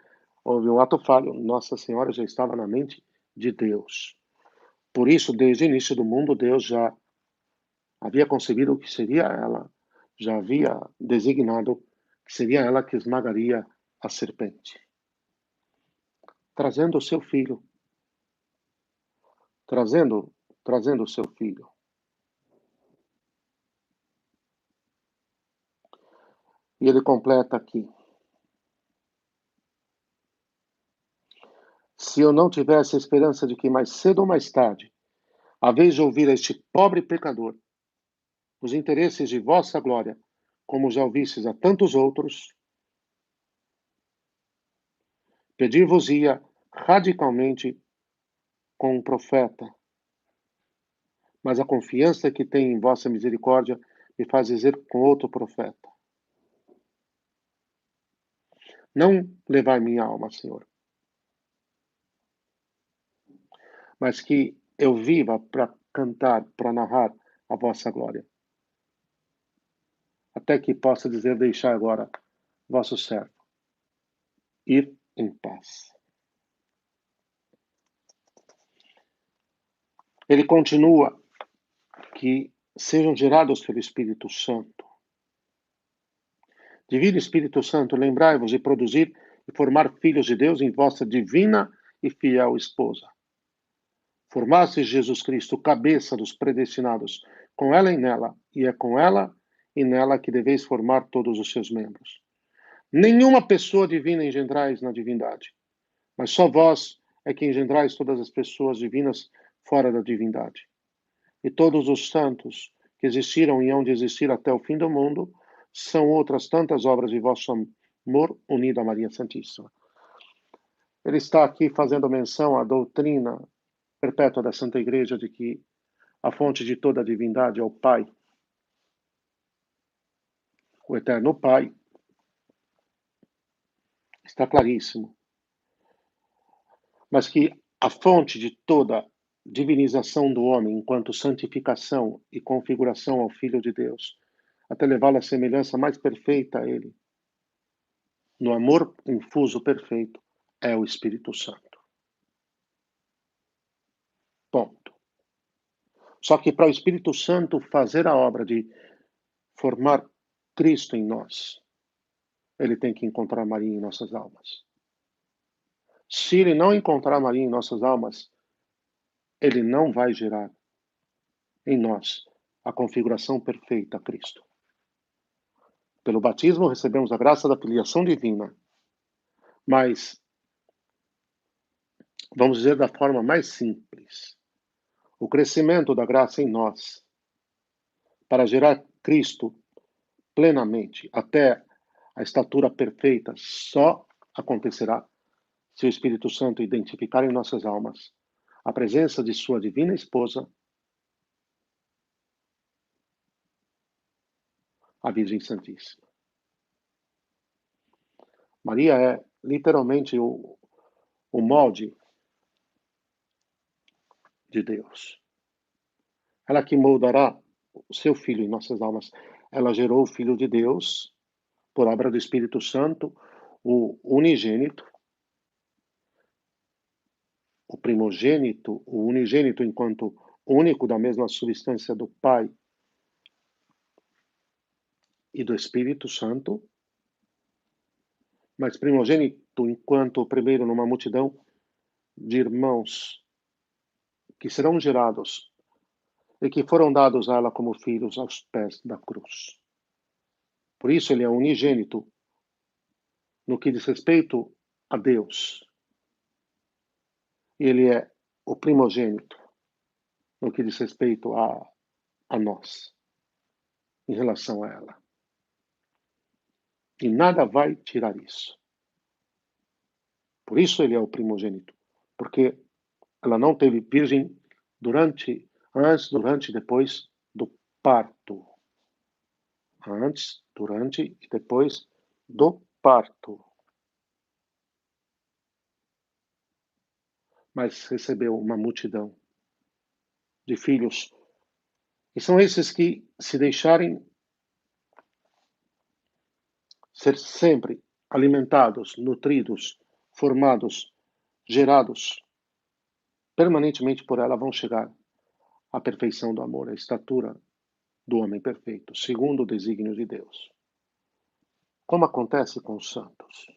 houve um ato falho. Nossa Senhora já estava na mente de Deus. Por isso, desde o início do mundo, Deus já havia concebido o que seria ela, já havia designado que seria ela que esmagaria a serpente, trazendo o seu filho, trazendo o seu filho. E ele completa aqui: se eu não tivesse a esperança de que mais cedo ou mais tarde, a vez de ouvir a este pobre pecador, os interesses de vossa glória, como já ouvistes a tantos outros, pedir-vos-ia radicalmente com um profeta, mas a confiança que tenho em vossa misericórdia me faz dizer com outro profeta: não levai minha alma, Senhor, mas que eu viva para cantar, para narrar a vossa glória, até que possa dizer: deixai agora vosso servo ir em paz. Ele continua que sejam gerados pelo Espírito Santo. Divino Espírito Santo, lembrai-vos de produzir e formar filhos de Deus em vossa divina e fiel esposa. Formasse Jesus Cristo, cabeça dos predestinados, com ela e nela, e é com ela e nela que deveis formar todos os seus membros. Nenhuma pessoa divina engendrais na divindade, mas só vós é que engendrais todas as pessoas divinas fora da divindade. E todos os santos que existiram e hão de existir até o fim do mundo são outras tantas obras de vosso amor unido a Maria Santíssima. Ele está aqui fazendo menção à doutrina perpétua da Santa Igreja de que a fonte de toda a divindade é o Pai, o Eterno Pai. Está claríssimo. Mas que a fonte de toda divinização do homem enquanto santificação e configuração ao Filho de Deus, até levá-lo à semelhança mais perfeita a Ele, no amor infuso perfeito, é o Espírito Santo. Ponto. Só que para o Espírito Santo fazer a obra de formar Cristo em nós, ele tem que encontrar Maria em nossas almas. Se ele não encontrar Maria em nossas almas, ele não vai gerar em nós a configuração perfeita a Cristo. Pelo batismo recebemos a graça da filiação divina, mas vamos dizer da forma mais simples, o crescimento da graça em nós para gerar Cristo plenamente até a estatura perfeita só acontecerá se o Espírito Santo identificar em nossas almas a presença de sua divina esposa, a Virgem Santíssima. Maria é literalmente o molde de Deus. Ela que moldará o seu Filho em nossas almas. Ela gerou o Filho de Deus por obra do Espírito Santo, o unigênito, o unigênito enquanto único da mesma substância do Pai e do Espírito Santo, mas primogênito enquanto o primeiro numa multidão de irmãos que serão gerados e que foram dados a ela como filhos aos pés da cruz. Por isso ele é unigênito no que diz respeito a Deus. E ele é o primogênito no que diz respeito a nós, em relação a ela. E nada vai tirar isso. Por isso ele é o primogênito, porque ela não teve virgem antes, durante e depois do parto. Antes, durante e depois do parto. Mas recebeu uma multidão de filhos. E são esses que, se deixarem ser sempre alimentados, nutridos, formados, gerados permanentemente por ela, vão chegar à perfeição do amor, à estatura do homem perfeito, segundo o desígnio de Deus. Como acontece com os santos.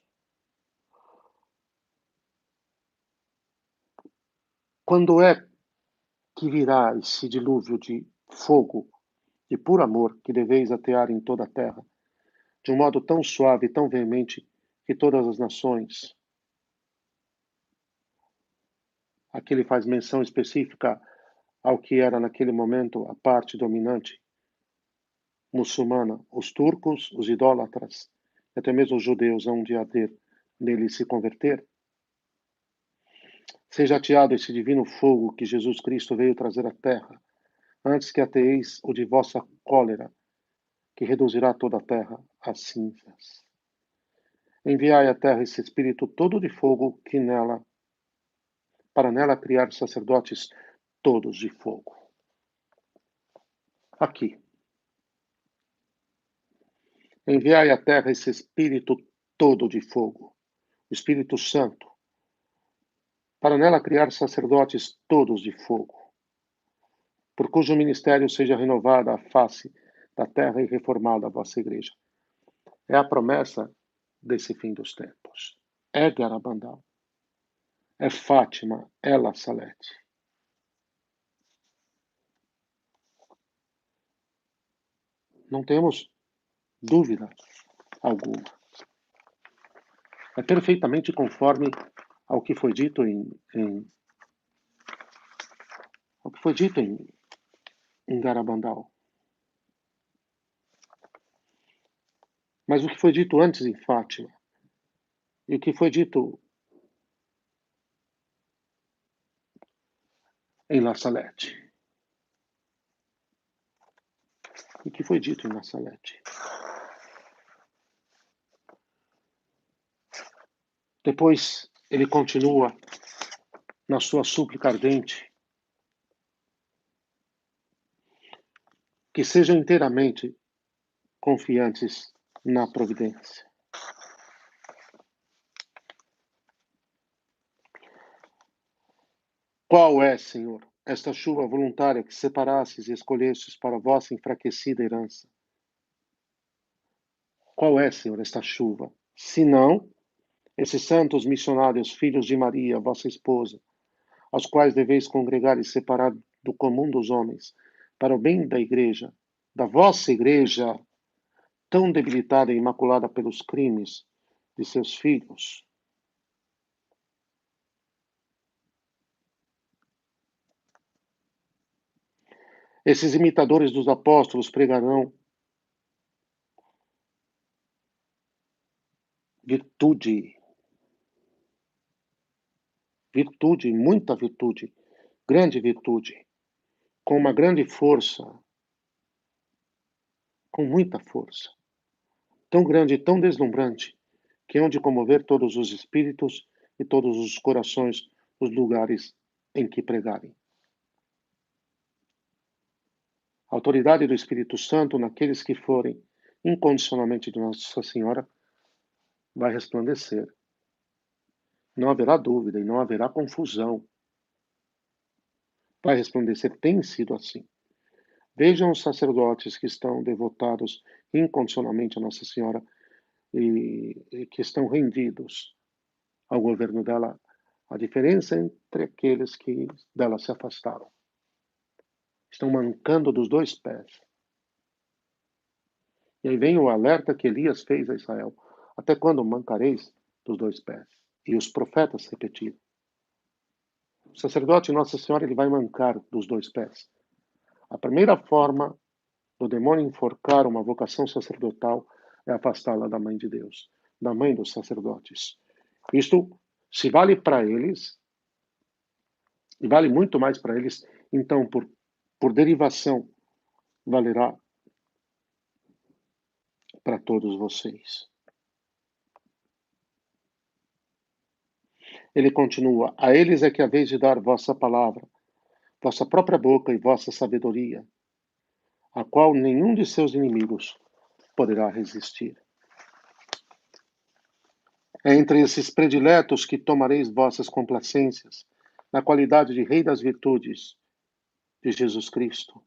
Quando é que virá esse dilúvio de fogo, de puro amor, que deveis atear em toda a terra, de um modo tão suave e tão veemente, que todas as nações. Aqui ele faz menção específica ao que era naquele momento a parte dominante muçulmana, os turcos, os idólatras, até mesmo os judeus hão de haver nele se converter. Seja ateado esse divino fogo que Jesus Cristo veio trazer à terra, antes que ateeis o de vossa cólera, que reduzirá toda a terra a cinzas. Enviai à terra esse espírito todo de fogo que nela, para nela criar sacerdotes todos de fogo. Aqui. Enviai à terra esse espírito todo de fogo, o Espírito Santo, para nela criar sacerdotes todos de fogo, por cujo ministério seja renovada a face da terra e reformada a vossa igreja. É a promessa desse fim dos tempos. É Garabandal. É Fátima, é La Salete. Não temos dúvida alguma. É perfeitamente conforme ao que foi dito ao que foi dito em Garabandal. Mas o que foi dito antes em Fátima e o que foi dito em La Salete. O que foi dito em La Salete. Depois ele continua na sua súplica ardente que sejam inteiramente confiantes na providência. Qual é, Senhor, esta chuva voluntária que separastes e escolhestes para a vossa enfraquecida herança? Qual é, Senhor, esta chuva? Se não, esses santos missionários, filhos de Maria, vossa esposa, aos quais deveis congregar e separar do comum dos homens, para o bem da igreja, da vossa igreja, tão debilitada e imaculada pelos crimes de seus filhos. Esses imitadores dos apóstolos pregarão virtude, virtude, muita virtude, grande virtude, com uma grande força, com muita força, tão grande e tão deslumbrante, que hão de comover todos os espíritos e todos os corações nos lugares em que pregarem. A autoridade do Espírito Santo naqueles que forem incondicionalmente de Nossa Senhora vai resplandecer. Não haverá dúvida e não haverá confusão. Vai resplandecer, tem sido assim. Vejam os sacerdotes que estão devotados incondicionalmente a Nossa Senhora e que estão rendidos ao governo dela. A diferença entre aqueles que dela se afastaram. Estão mancando dos dois pés. E aí vem o alerta que Elias fez a Israel. Até quando mancareis dos dois pés? E os profetas repetiram. O sacerdote Nossa Senhora ele vai mancar dos dois pés. A primeira forma do demônio enforcar uma vocação sacerdotal é afastá-la da mãe de Deus, da mãe dos sacerdotes. Isto, se vale para eles, e vale muito mais para eles, então, por derivação, valerá para todos vocês. Ele continua: a eles é que haveis de dar vossa palavra, vossa própria boca e vossa sabedoria, a qual nenhum de seus inimigos poderá resistir. É entre esses prediletos que tomareis vossas complacências, na qualidade de Rei das Virtudes de Jesus Cristo,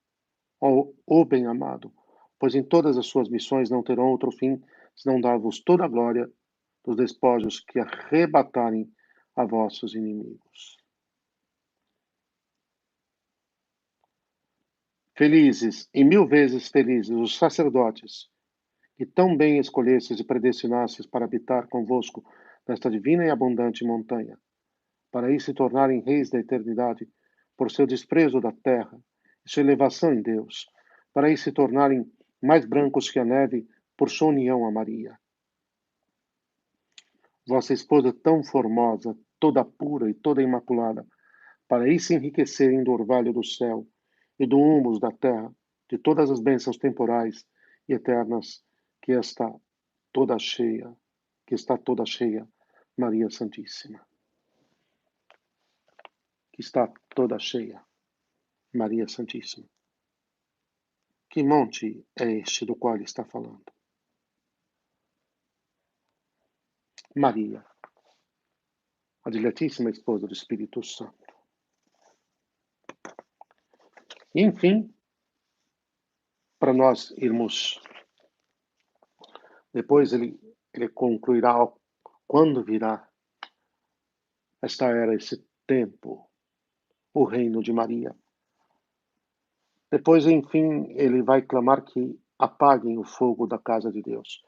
ó bem-amado, pois em todas as suas missões não terão outro fim, senão dar-vos toda a glória dos despojos que arrebatarem a vossos inimigos. Felizes, e mil vezes felizes, os sacerdotes, que tão bem escolhestes e predestinastes para habitar convosco nesta divina e abundante montanha, para aí se tornarem reis da eternidade, por seu desprezo da terra e sua elevação em Deus, para aí se tornarem mais brancos que a neve por sua união a Maria. Vossa esposa tão formosa, toda pura e toda imaculada, para aí se enriquecerem do orvalho do céu e do humus da terra, de todas as bênçãos temporais e eternas que está toda cheia, Maria Santíssima. Que está toda cheia, Maria Santíssima. Que monte é este do qual ele está falando? Maria, a diletíssima esposa do Espírito Santo. E, enfim, para nós irmos, depois ele concluirá quando virá esta era, esse tempo, o reino de Maria. Depois, enfim, ele vai clamar que apaguem o fogo da casa de Deus.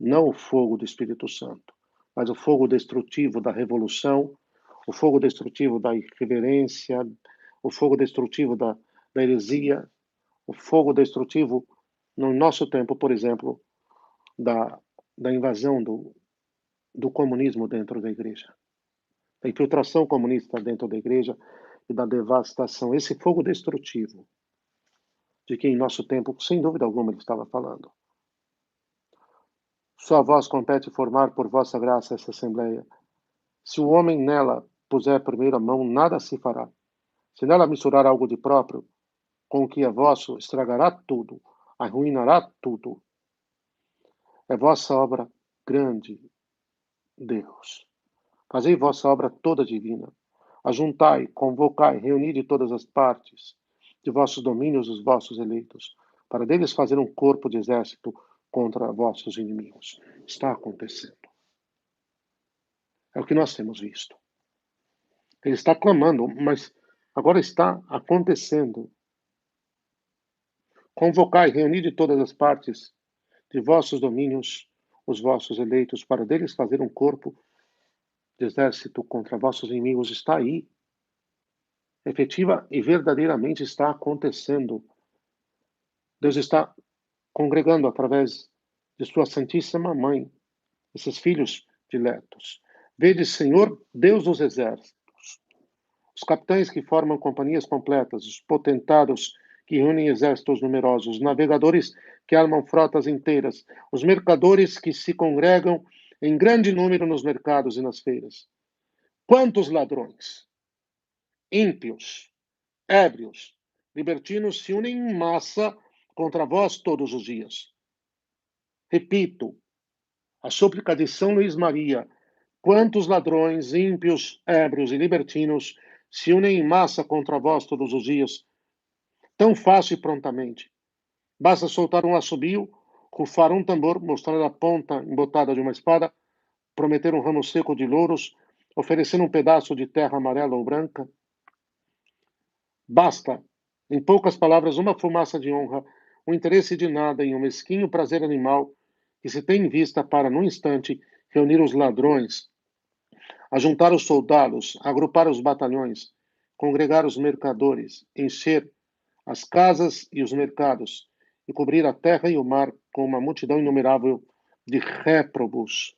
Não o fogo do Espírito Santo, mas o fogo destrutivo da revolução, o fogo destrutivo da irreverência, o fogo destrutivo da heresia, o fogo destrutivo, no nosso tempo, por exemplo, da invasão do comunismo dentro da igreja, da infiltração comunista dentro da igreja e da devastação. Esse fogo destrutivo, de que em nosso tempo, sem dúvida alguma, ele estava falando. Só a vós compete formar por vossa graça essa Assembleia. Se o homem nela puser primeiro a mão, nada se fará. Se nela misturar algo de próprio, com o que é vosso, estragará tudo, arruinará tudo. É vossa obra grande, Deus. Fazei vossa obra toda divina. Ajuntai, convocai, reuni de todas as partes de vossos domínios os vossos eleitos, para deles fazer um corpo de exército contra vossos inimigos. Está acontecendo. É o que nós temos visto. Ele está clamando, mas agora está acontecendo. Convocai, reuni de todas as partes de vossos domínios os vossos eleitos, para deles fazer um corpo de exército contra vossos inimigos. Está aí. Efetiva e verdadeiramente está acontecendo. Deus está congregando através de sua Santíssima Mãe, esses filhos diletos. Vede, Senhor, Deus dos exércitos, os capitães que formam companhias completas, os potentados que reúnem exércitos numerosos, os navegadores que armam frotas inteiras, os mercadores que se congregam em grande número nos mercados e nas feiras. Quantos ladrões, ímpios, ébrios, libertinos se unem em massa contra vós todos os dias. Repito, a súplica de São Luís Maria: quantos ladrões, ímpios, ébrios e libertinos se unem em massa contra vós todos os dias? Tão fácil e prontamente. Basta soltar um assobio, rufar um tambor, mostrar a ponta embotada de uma espada, prometer um ramo seco de louros, oferecer um pedaço de terra amarela ou branca. Basta, em poucas palavras, uma fumaça de honra, um interesse de nada e um mesquinho prazer animal que se tem em vista para, num instante, reunir os ladrões, ajuntar os soldados, agrupar os batalhões, congregar os mercadores, encher as casas e os mercados, e cobrir a terra e o mar com uma multidão inumerável de réprobos,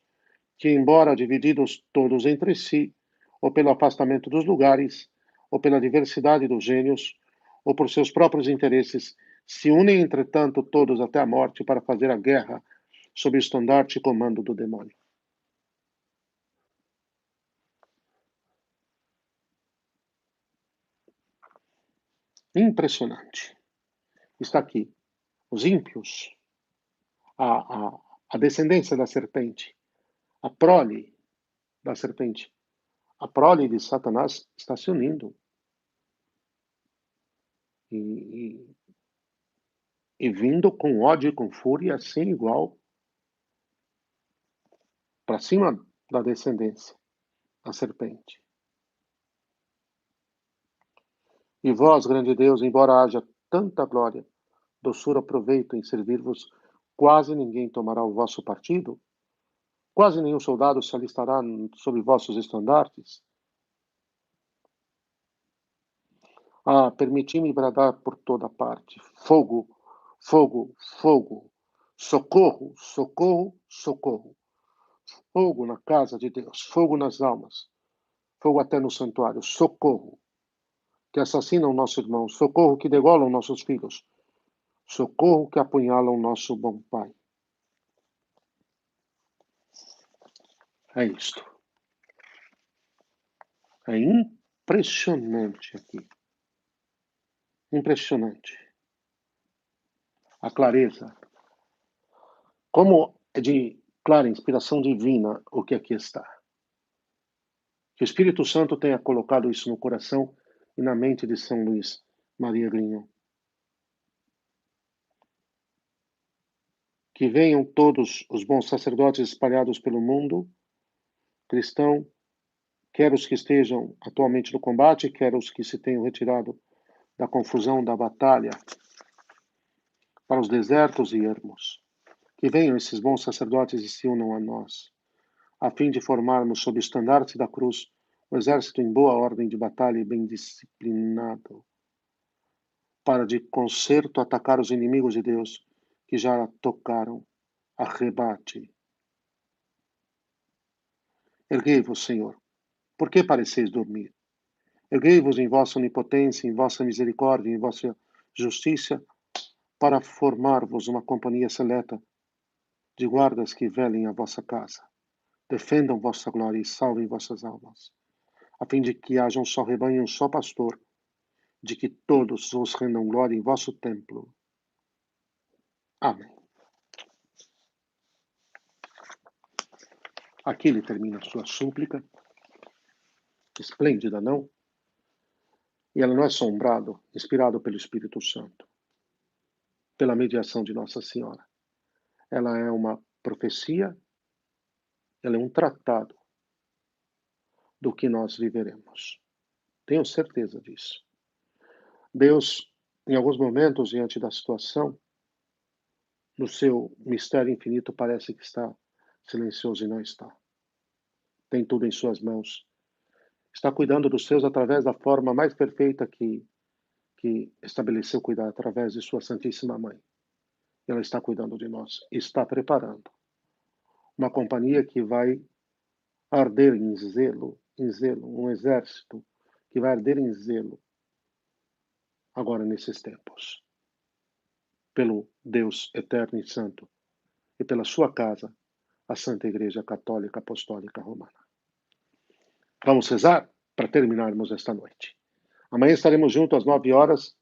que, embora divididos todos entre si, ou pelo afastamento dos lugares, ou pela diversidade dos gênios, ou por seus próprios interesses, se unem, entretanto, todos até a morte para fazer a guerra sob o estandarte e comando do demônio. Impressionante. Está aqui. Os ímpios, a descendência da serpente, a prole da serpente, a prole de Satanás está se unindo. E vindo com ódio e com fúria sem igual para cima da descendência, da serpente. E vós, grande Deus, embora haja tanta glória, doçura, proveito em servir-vos, quase ninguém tomará o vosso partido, quase nenhum soldado se alistará sob vossos estandartes. Ah, permiti-me bradar por toda parte: fogo, fogo, fogo, socorro, socorro, socorro. Fogo na casa de Deus, fogo nas almas, fogo até no santuário, socorro, que assassinam nosso irmão, socorro que degolam nossos filhos, socorro que apunhalam nosso bom pai. É isto. É impressionante aqui. Impressionante. A clareza. Como é de clara inspiração divina o que aqui está. Que o Espírito Santo tenha colocado isso no coração e na mente de São Luís Maria Grignon. Que venham todos os bons sacerdotes espalhados pelo mundo cristão, quer os que estejam atualmente no combate, quer os que se tenham retirado da confusão da batalha para os desertos e ermos. Que venham esses bons sacerdotes e se unam a nós, a fim de formarmos, sob o estandarte da cruz, um exército em boa ordem de batalha e bem disciplinado, para de concerto atacar os inimigos de Deus que já tocaram. Arrebate. Erguei-vos, Senhor, por que pareceis dormir? Erguei-vos em vossa onipotência, em vossa misericórdia, em vossa justiça, para formar-vos uma companhia seleta de guardas que velem a vossa casa, defendam vossa glória e salvem vossas almas, a fim de que haja um só rebanho e um só pastor, de que todos vos rendam glória em vosso templo. Amém. Aqui ele termina a sua súplica, esplêndida, não? E ela não é sombrado, inspirado pelo Espírito Santo, pela mediação de Nossa Senhora. Ela é uma profecia, ela é um tratado do que nós viveremos. Tenho certeza disso. Deus, em alguns momentos, diante da situação, no seu mistério infinito, parece que está silencioso e não está. Tem tudo em suas mãos. Está cuidando dos seus através da forma mais perfeita que estabeleceu cuidar, através de sua Santíssima Mãe. Ela está cuidando de nós. Está preparando uma companhia que vai arder em zelo, um exército que vai arder em zelo agora nesses tempos, pelo Deus eterno e santo e pela sua casa, a Santa Igreja Católica Apostólica Romana. Vamos rezar para terminarmos esta noite. Amanhã estaremos juntos às 9 horas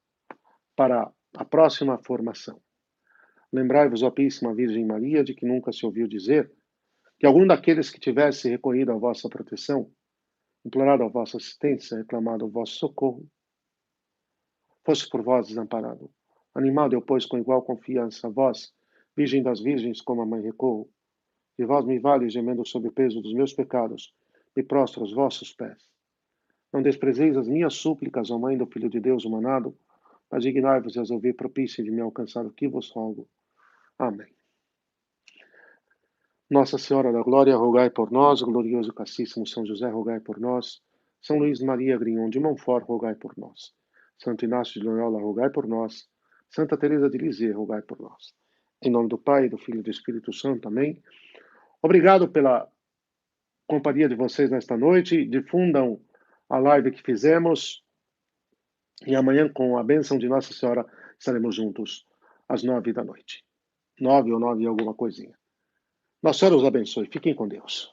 para a próxima formação. Lembrai-vos, ó Píssima Virgem Maria, de que nunca se ouviu dizer que algum daqueles que tivesse recorrido à vossa proteção, implorado a vossa assistência, reclamado o vosso socorro, fosse por vós desamparado. Animado eu, pois, com igual confiança, a vós, Virgem das Virgens, como a mãe recorro, e vós me vale, gemendo sob o peso dos meus pecados, me prostro aos vossos pés. Não desprezeis as minhas súplicas, ó Mãe do Filho de Deus humanado, mas dignai-vos a ouvir propícia de me alcançar o que vos rogo. Amém. Nossa Senhora da Glória, rogai por nós. Glorioso Castíssimo São José, rogai por nós. São Luís Maria Grignon de Montfort, rogai por nós. Santo Inácio de Loyola, rogai por nós. Santa Teresa de Lisieux, rogai por nós. Em nome do Pai, do Filho e do Espírito Santo. Amém. Obrigado pela companhia de vocês nesta noite. Difundam a live que fizemos. E amanhã, com a bênção de Nossa Senhora, estaremos juntos às 9 da noite. 9 ou 9 e alguma coisinha. Nossa Senhora os abençoe. Fiquem com Deus.